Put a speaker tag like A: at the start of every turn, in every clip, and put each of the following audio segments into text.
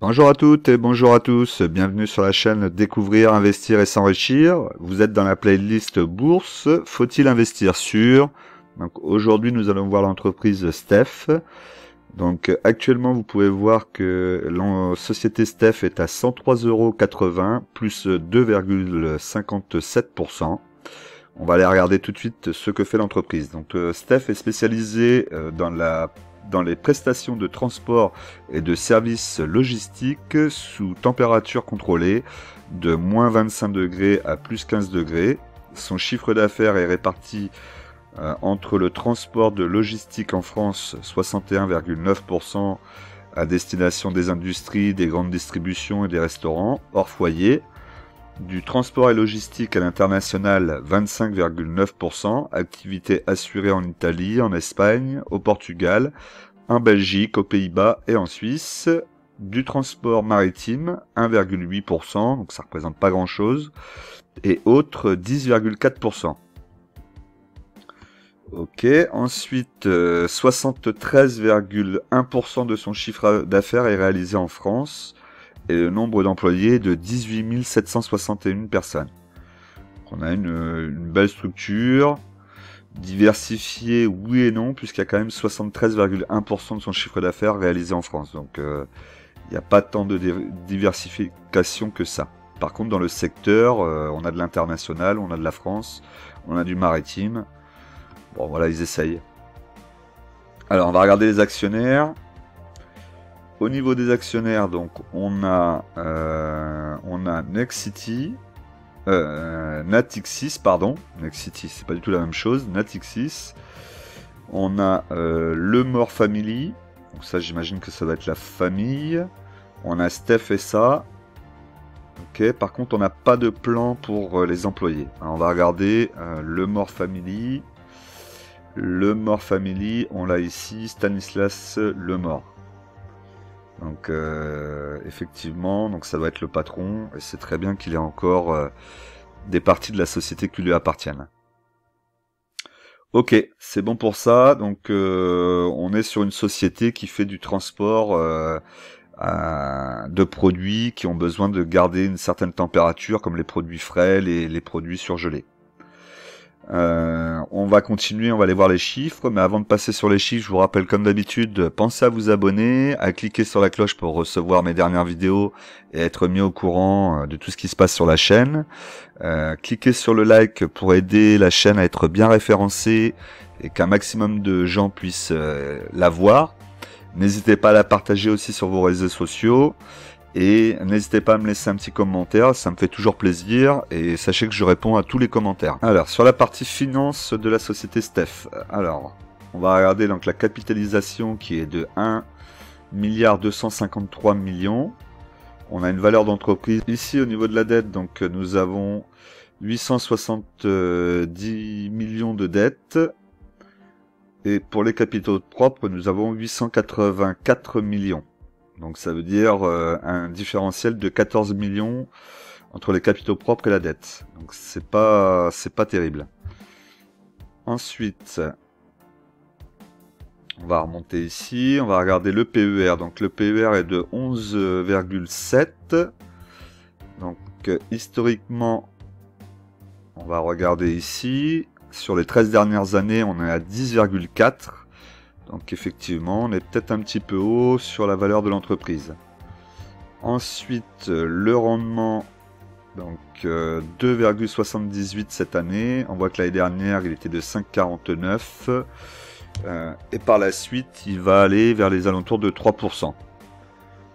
A: Bonjour à toutes et bonjour à tous, bienvenue sur la chaîne Découvrir, Investir et S'enrichir. Vous êtes dans la playlist Bourse, faut-il investir sur? Donc aujourd'hui nous allons voir l'entreprise Steph. Donc actuellement vous pouvez voir que la société Steph est à 103,80 € plus 2,57%. On va aller regarder tout de suite ce que fait l'entreprise. Donc Steph est spécialisée dans les prestations de transport et de services logistiques sous température contrôlée de moins 25 degrés à plus 15 degrés. Son chiffre d'affaires est réparti entre le transport de logistique en France, 61,9% à destination des industries, des grandes distributions et des restaurants, hors foyer. Du transport et logistique à l'international, 25,9%, activité assurée en Italie, en Espagne, au Portugal, en Belgique, aux Pays-Bas et en Suisse. Du transport maritime, 1,8%, donc ça représente pas grand-chose, et autres, 10,4%. Ok, ensuite, 73,1% de son chiffre d'affaires est réalisé en France, et le nombre d'employés de 18 761 personnes. On a une belle structure, diversifiée oui et non, puisqu'il y a quand même 73,1% de son chiffre d'affaires réalisé en France. Donc il n'y a pas tant de diversification que ça. Par contre dans le secteur, on a de l'international, on a de la France, on a du maritime. Bon voilà, ils essayent. Alors on va regarder les actionnaires. Au niveau des actionnaires, donc on a Nexity, Natixis, pardon, Nexity, c'est pas du tout la même chose, Natixis. On a Lemort Family, donc ça j'imagine que ça va être la famille. On a Steph SA. Ok, par contre on n'a pas de plan pour les employés. Alors, on va regarder Lemort Family. Lemort Family, on l'a ici, Stanislas Lemort. Donc effectivement, donc ça doit être le patron, et c'est très bien qu'il ait encore des parties de la société qui lui appartiennent. Ok, c'est bon pour ça. Donc on est sur une société qui fait du transport de produits qui ont besoin de garder une certaine température, comme les produits frais, les produits surgelés. On va continuer, on va aller voir les chiffres, mais avant de passer sur les chiffres, je vous rappelle comme d'habitude, pensez à vous abonner, à cliquer sur la cloche pour recevoir mes dernières vidéos et être mis au courant de tout ce qui se passe sur la chaîne. Cliquez sur le like pour aider la chaîne à être bien référencée et qu'un maximum de gens puissent la voir. N'hésitez pas à la partager aussi sur vos réseaux sociaux. Et n'hésitez pas à me laisser un petit commentaire, ça me fait toujours plaisir, et sachez que je réponds à tous les commentaires. Alors, sur la partie finance de la société Steph, alors, on va regarder donc la capitalisation qui est de 1,253 milliard. On a une valeur d'entreprise. Ici, au niveau de la dette, donc nous avons 870 millions de dettes. Et pour les capitaux propres, nous avons 884 millions. Donc ça veut dire un différentiel de 14 millions entre les capitaux propres et la dette. Donc c'est pas terrible. Ensuite, on va remonter ici, on va regarder le PER. Donc le PER est de 11,7. Donc historiquement, on va regarder ici. Sur les 13 dernières années, on est à 10,4. Donc effectivement, on est peut-être un petit peu haut sur la valeur de l'entreprise. Ensuite, le rendement, donc 2,78 cette année. On voit que l'année dernière, il était de 5,49. Et par la suite, il va aller vers les alentours de 3%.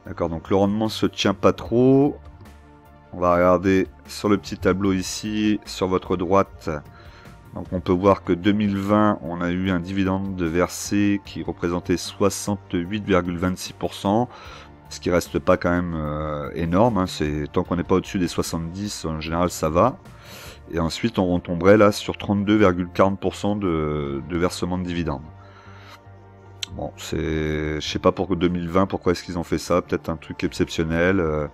A: D'accord, donc le rendement se tient pas trop. On va regarder sur le petit tableau ici, sur votre droite. Donc on peut voir que 2020, on a eu un dividende versé qui représentait 68,26%, ce qui reste pas quand même énorme. Hein. Tant qu'on n'est pas au-dessus des 70, en général ça va. Et ensuite on tomberait là sur 32,40% de versement de dividendes. Bon, je sais pas pour 2020, pourquoi est-ce qu'ils ont fait ça, peut-être un truc exceptionnel.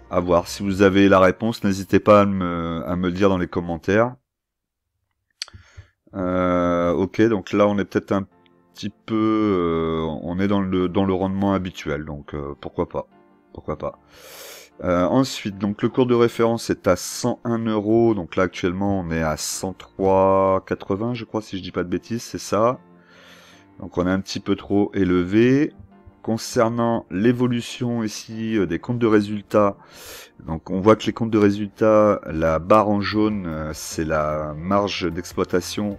A: À voir. Si vous avez la réponse, n'hésitez pas à me le dire dans les commentaires. Ok, donc là on est peut-être un petit peu, on est dans le rendement habituel, donc pourquoi pas. pourquoi pas. Ensuite, donc le cours de référence est à 101 €. Donc là, actuellement, on est à 103,80, je crois, si je dis pas de bêtises, c'est ça. Donc on est un petit peu trop élevé. Concernant l'évolution ici des comptes de résultats, donc on voit que les comptes de résultats, la barre en jaune, c'est la marge d'exploitation.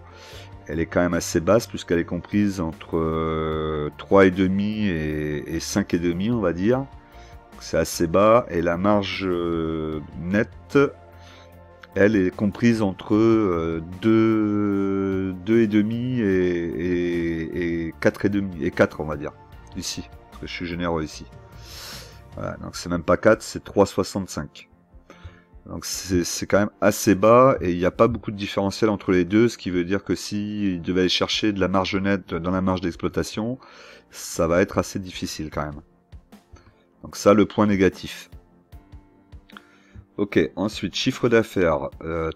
A: Elle est quand même assez basse puisqu'elle est comprise entre 3,5 et 5,5, on va dire. C'est assez bas. Et la marge nette, elle est comprise entre 2,5 et 4,5 et 4, on va dire, ici, parce que je suis généreux ici. Voilà, donc c'est même pas 4, c'est 3,65. Donc c'est quand même assez bas et il n'y a pas beaucoup de différentiel entre les deux, ce qui veut dire que s'il devait aller chercher de la marge nette dans la marge d'exploitation, ça va être assez difficile quand même. Donc ça, le point négatif. Ok, ensuite, chiffre d'affaires,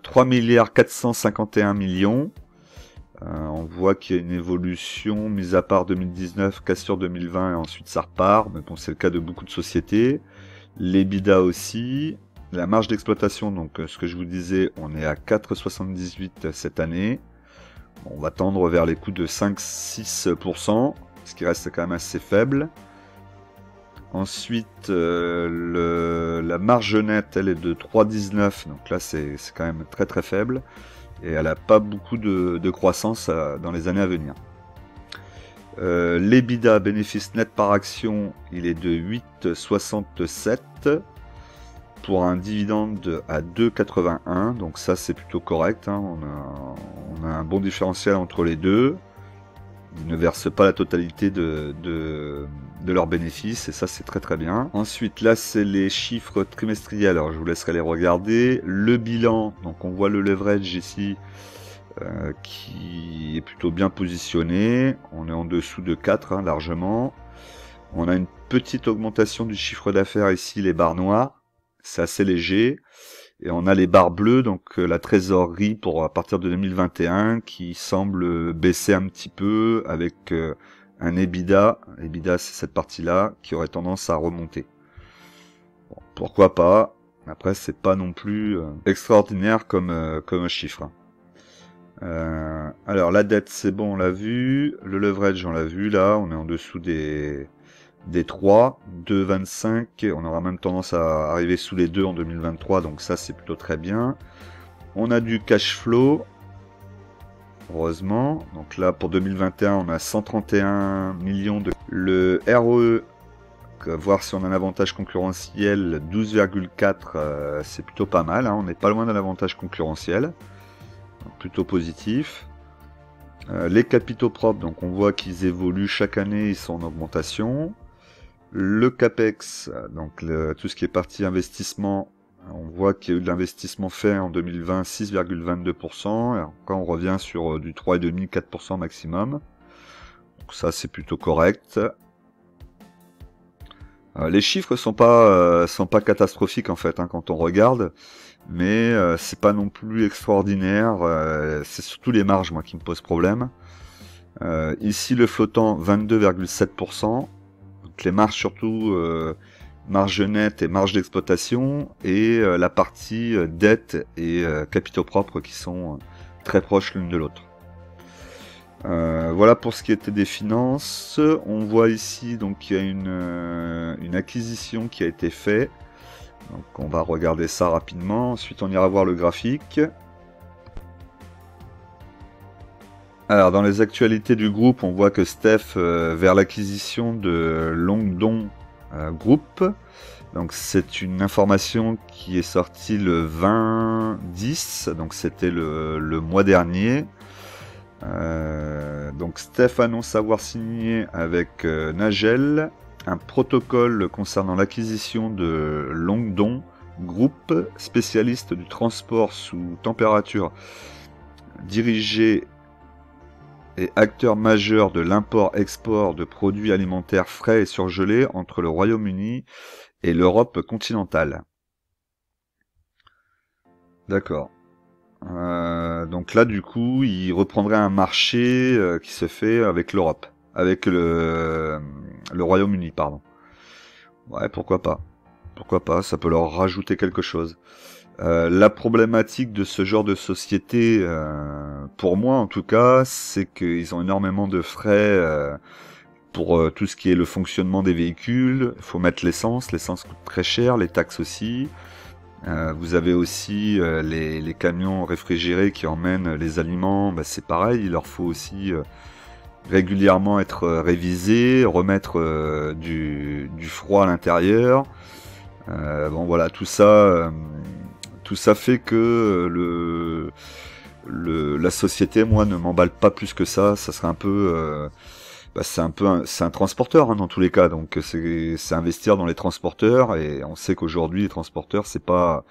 A: 3 milliards 451 millions. On voit qu'il y a une évolution, mis à part 2019, cassure 2020, et ensuite ça repart. Mais bon, c'est le cas de beaucoup de sociétés. L'EBITDA aussi. La marge d'exploitation, donc ce que je vous disais, on est à 4,78 cette année. On va tendre vers les coûts de 5-6%, ce qui reste quand même assez faible. Ensuite, la marge nette, elle est de 3,19, donc là c'est quand même très très faible. Et elle n'a pas beaucoup de croissance dans les années à venir. L'EBITDA, bénéfice net par action, il est de 8,67 pour un dividende à 2,81, donc ça c'est plutôt correct, hein. On a un bon différentiel entre les deux. Ils ne versent pas la totalité de leurs bénéfices, et ça c'est très très bien. Ensuite, là c'est les chiffres trimestriels, alors je vous laisserai les regarder. Le bilan, donc on voit le leverage ici, qui est plutôt bien positionné. On est en dessous de 4, hein, largement. On a une petite augmentation du chiffre d'affaires ici, les barres noires. C'est assez léger. Et on a les barres bleues, donc la trésorerie pour à partir de 2021 qui semble baisser un petit peu avec un EBITDA. EBITDA, c'est cette partie-là qui aurait tendance à remonter. Bon, pourquoi pas. Après, c'est pas non plus extraordinaire comme un chiffre. Alors la dette, c'est bon, on l'a vu. Le leverage, on l'a vu là. On est en dessous des 3, 2,25, on aura même tendance à arriver sous les 2 en 2023, donc ça c'est plutôt très bien. On a du cash flow, heureusement, donc là pour 2021 on a 131 millions de... Le ROE, voir si on a un avantage concurrentiel, 12,4, c'est plutôt pas mal, hein. On n'est pas loin d'un avantage concurrentiel, donc plutôt positif. Les capitaux propres, donc on voit qu'ils évoluent chaque année, ils sont en augmentation. Le CAPEX, donc tout ce qui est partie investissement, on voit qu'il y a eu de l'investissement fait en 2020, 6,22%, et encore on revient sur du 3,5-4% maximum. Donc ça c'est plutôt correct. Les chiffres sont pas catastrophiques en fait, hein, quand on regarde, mais c'est pas non plus extraordinaire. C'est surtout les marges moi qui me posent problème. Ici le flottant 22,7%. Donc les marges surtout marge nette et marge d'exploitation, et la partie dette et capitaux propres qui sont très proches l'une de l'autre. Voilà pour ce qui était des finances. On voit ici donc qu'il y a une acquisition qui a été faite. Donc on va regarder ça rapidement. Ensuite on ira voir le graphique. Alors dans les actualités du groupe, on voit que Steph vers l'acquisition de Longdon Group. Donc c'est une information qui est sortie le 20/10, donc c'était le mois dernier. Donc Steph annonce avoir signé avec Nagel un protocole concernant l'acquisition de Longdon Group, spécialiste du transport sous température dirigé et acteur majeur de l'import-export de produits alimentaires frais et surgelés entre le Royaume-Uni et l'Europe continentale. D'accord. Donc là, du coup, il reprendrait un marché qui se fait avec l'Europe, avec le Royaume-Uni, pardon. Ouais, pourquoi pas. Pourquoi pas, ça peut leur rajouter quelque chose. La problématique de ce genre de société, pour moi en tout cas, c'est qu'ils ont énormément de frais pour tout ce qui est le fonctionnement des véhicules. Il faut mettre l'essence coûte très cher, les taxes aussi. Vous avez aussi les camions réfrigérés qui emmènent les aliments, bah, c'est pareil, il leur faut aussi régulièrement être révisés, remettre du froid à l'intérieur. Bon voilà, tout ça fait que la société, moi, ne m'emballe pas plus que ça. Ça serait un peu, c'est un transporteur hein, dans tous les cas. Donc c'est investir dans les transporteurs et on sait qu'aujourd'hui les transporteurs c'est pas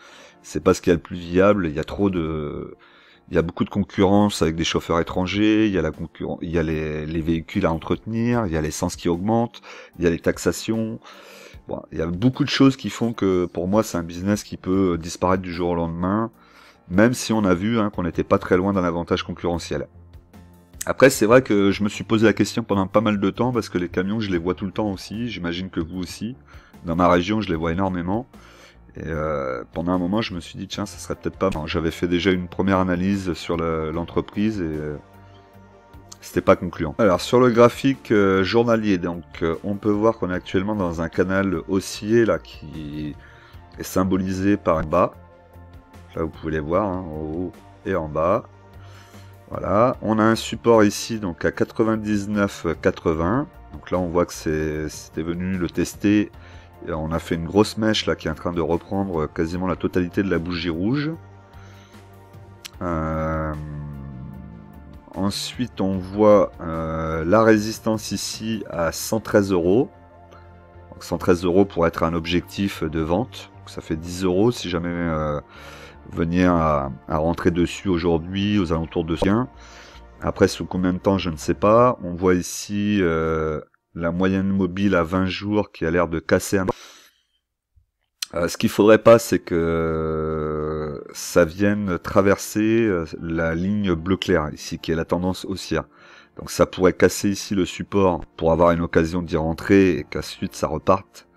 A: ce qu'il y a le plus viable. Il y a beaucoup de concurrence avec des chauffeurs étrangers. Il y a il y a les véhicules à entretenir. Il y a l'essence qui augmente. Il y a les taxations. Bon, il y a beaucoup de choses qui font que pour moi c'est un business qui peut disparaître du jour au lendemain, même si on a vu hein, qu'on n'était pas très loin d'un avantage concurrentiel. Après c'est vrai que je me suis posé la question pendant pas mal de temps parce que les camions je les vois tout le temps aussi, j'imagine que vous aussi. Dans ma région je les vois énormément. Et pendant un moment je me suis dit tiens ça serait peut-être pas mal. J'avais fait déjà une première analyse sur l'entreprise et c'était pas concluant. Alors sur le graphique journalier, donc on peut voir qu'on est actuellement dans un canal haussier là qui est symbolisé par un bas. Là vous pouvez les voir hein, en haut et en bas. Voilà, on a un support ici donc à 99,80. Donc là on voit que c'était venu le tester. Et on a fait une grosse mèche là qui est en train de reprendre quasiment la totalité de la bougie rouge. Ensuite, on voit la résistance ici à 113 €. Donc 113 € pour être un objectif de vente. Donc ça fait 10 € si jamais vous veniez à rentrer dessus aujourd'hui aux alentours de 100. Après, sous combien de temps, je ne sais pas. On voit ici la moyenne mobile à 20 jours qui a l'air de casser un... ce qu'il faudrait pas, c'est que ça vienne traverser la ligne bleu clair ici, qui est la tendance haussière. Donc ça pourrait casser ici le support pour avoir une occasion d'y rentrer et qu'ensuite ça reparte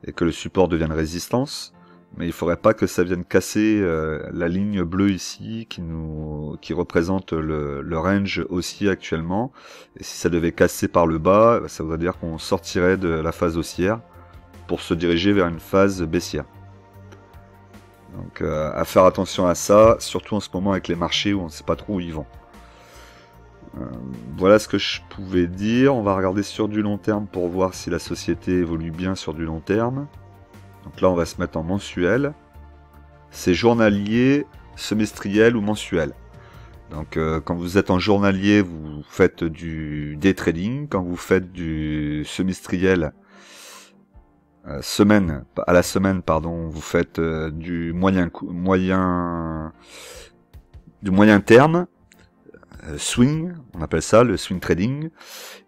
A: et que le support devienne résistance. Mais il faudrait pas que ça vienne casser la ligne bleue ici qui représente le range haussier actuellement. Et si ça devait casser par le bas, ça voudrait dire qu'on sortirait de la phase haussière pour se diriger vers une phase baissière. Donc à faire attention à ça, surtout en ce moment avec les marchés où on ne sait pas trop où ils vont. Voilà ce que je pouvais dire. On va regarder sur du long terme pour voir si la société évolue bien sur du long terme. Donc là on va se mettre en mensuel. C'est journalier, semestriel ou mensuel. Donc quand vous êtes en journalier, vous faites du day trading. Quand vous faites du semestriel, semaine à la semaine, pardon, vous faites du moyen terme, swing, on appelle ça le swing trading.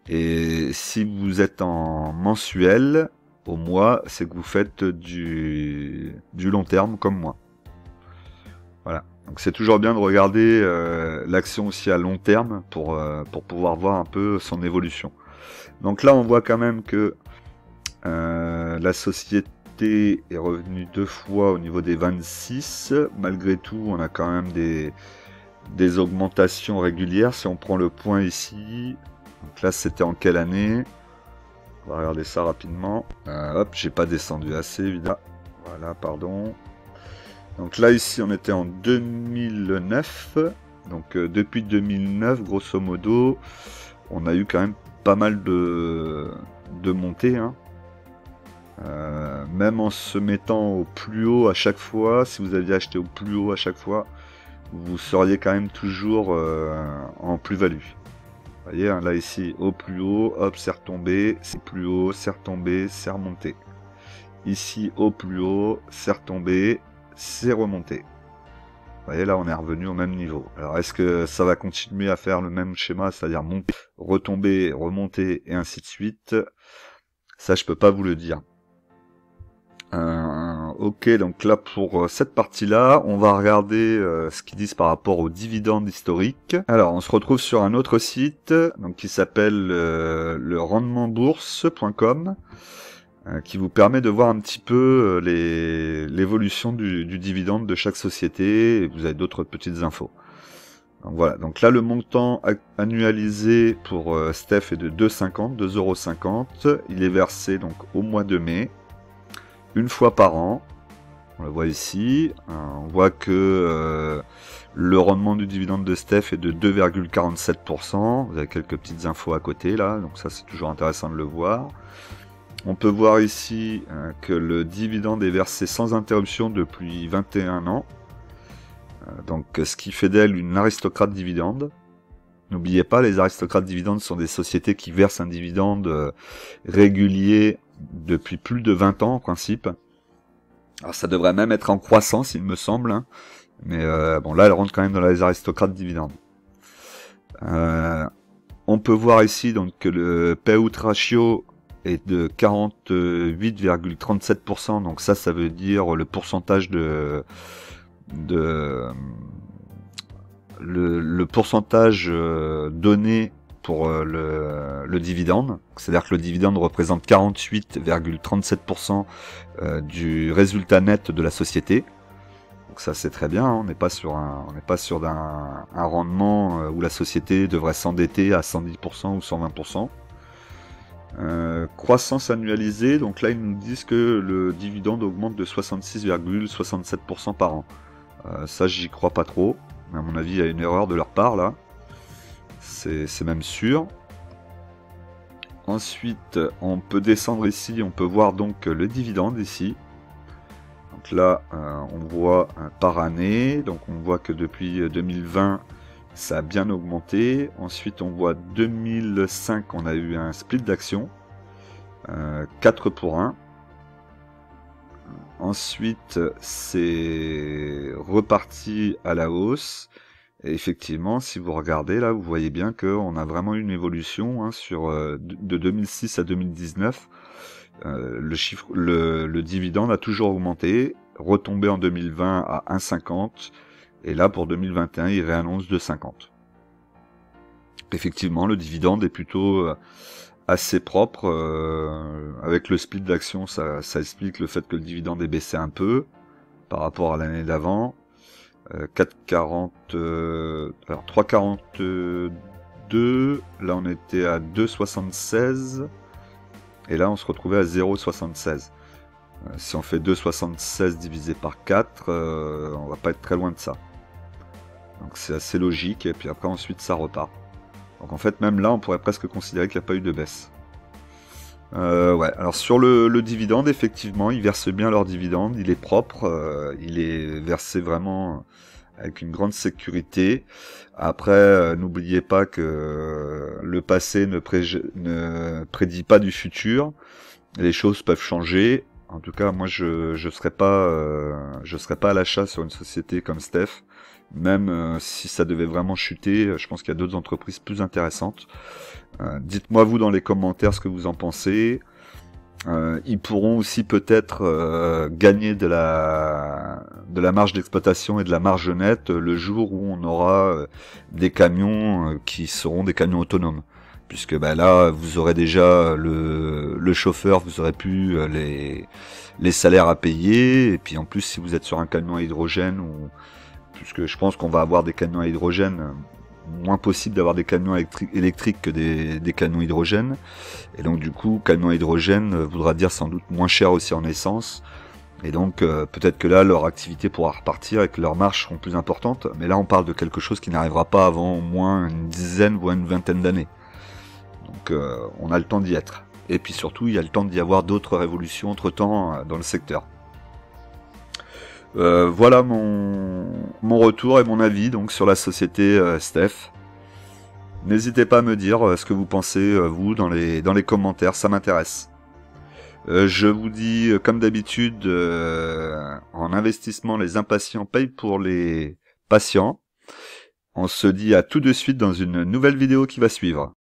A: Et si vous êtes en mensuel, au mois, c'est que vous faites du long terme comme moi. Voilà. Donc c'est toujours bien de regarder l'action aussi à long terme pour pouvoir voir un peu son évolution. Donc là on voit quand même que la société est revenue 2 fois au niveau des 26. Malgré tout, on a quand même des augmentations régulières. Si on prend le point ici, donc là c'était en quelle année? On va regarder ça rapidement. Hop, j'ai pas descendu assez évidemment. Voilà, pardon. Donc là ici on était en 2009. Donc depuis 2009, grosso modo, on a eu quand même pas mal de montées. Hein. Même en se mettant au plus haut à chaque fois, si vous aviez acheté au plus haut à chaque fois, vous seriez quand même toujours en plus-value. Vous voyez, hein, là ici, au plus haut, hop, c'est retombé, c'est plus haut, c'est retombé, c'est remonté. Ici, au plus haut, c'est retombé, c'est remonté. Vous voyez, là, on est revenu au même niveau. Alors, est-ce que ça va continuer à faire le même schéma, c'est-à-dire monter, retomber, remonter, et ainsi de suite? Ça, je peux pas vous le dire. Ok, donc là pour cette partie-là, on va regarder ce qu'ils disent par rapport aux dividendes historiques. Alors, on se retrouve sur un autre site donc qui s'appelle le rendementbourse.com. qui vous permet de voir un petit peu l'évolution du dividende de chaque société, et vous avez d'autres petites infos. Donc voilà, donc là le montant annualisé pour Steph est de 2,50, 2,50 €. Il est versé donc au mois de mai, une fois par an. On le voit ici, on voit que le rendement du dividende de Steph est de 2,47%. Vous avez quelques petites infos à côté là, donc ça c'est toujours intéressant de le voir. On peut voir ici que le dividende est versé sans interruption depuis 21 ans. Donc ce qui fait d'elle une aristocrate dividende. N'oubliez pas, les aristocrates dividendes sont des sociétés qui versent un dividende régulier depuis plus de 20 ans en principe. Alors ça devrait même être en croissance, il me semble, hein. Mais bon, là elle rentre quand même dans les aristocrates dividendes. On peut voir ici donc que le payout ratio est de 48,37%, donc ça veut dire le pourcentage le pourcentage donné pour le dividende. C'est-à-dire que le dividende représente 48,37% du résultat net de la société. Donc ça c'est très bien, hein. On n'est pas sur un rendement où la société devrait s'endetter à 110% ou 120%. Croissance annualisée, donc là ils nous disent que le dividende augmente de 66,67% par an. Ça j'y crois pas trop, mais à mon avis il y a une erreur de leur part là, c'est même sûr. Ensuite on peut descendre ici, on peut voir donc le dividende ici. Donc là on voit par année, donc on voit que depuis 2020 ça a bien augmenté. Ensuite on voit 2005 on a eu un split d'action, 4 pour 1. Ensuite c'est reparti à la hausse. Et effectivement si vous regardez là vous voyez bien qu'on a vraiment une évolution, hein, sur de 2006 à 2019. Le dividende a toujours augmenté, retombé en 2020 à 1,50. Et là, pour 2021, il réannonce 2,50. Effectivement, le dividende est plutôt assez propre. Avec le split d'action, ça explique le fait que le dividende est baissé un peu par rapport à l'année d'avant. 4,40, alors 3,42. Là, on était à 2,76. Et là, on se retrouvait à 0,76. Si on fait 2,76 divisé par 4, on va pas être très loin de ça. Donc c'est assez logique, et puis après ensuite ça repart. Donc en fait même là on pourrait presque considérer qu'il n'y a pas eu de baisse. Ouais, alors sur le dividende, effectivement, ils versent bien leur dividende, il est propre, il est versé vraiment avec une grande sécurité. Après, n'oubliez pas que le passé ne prédit pas du futur, les choses peuvent changer. En tout cas, moi je serais pas à l'achat sur une société comme Steph. Même si ça devait vraiment chuter, je pense qu'il y a d'autres entreprises plus intéressantes. Dites-moi vous dans les commentaires ce que vous en pensez. Ils pourront aussi peut-être gagner de la marge d'exploitation et de la marge nette le jour où on aura des camions qui seront des camions autonomes. Puisque bah, là, vous aurez déjà le chauffeur, vous aurez plus les salaires à payer. Et puis en plus, si vous êtes sur un camion à hydrogène ou puisque je pense qu'on va avoir des camions à hydrogène, moins possible d'avoir des camions électriques que des camions hydrogène. Et donc du coup, camion à hydrogène voudra dire sans doute moins cher aussi en essence. Et donc peut-être que là, leur activité pourra repartir et que leurs marges seront plus importantes. Mais là, on parle de quelque chose qui n'arrivera pas avant au moins une dizaine, voire une vingtaine d'années. Donc on a le temps d'y être. Et puis surtout, il y a le temps d'y avoir d'autres révolutions entre-temps dans le secteur. Voilà mon retour et mon avis donc sur la société Steph. N'hésitez pas à me dire ce que vous pensez vous dans les commentaires, ça m'intéresse. Je vous dis comme d'habitude, en investissement les impatients payent pour les patients. On se dit à tout de suite dans une nouvelle vidéo qui va suivre.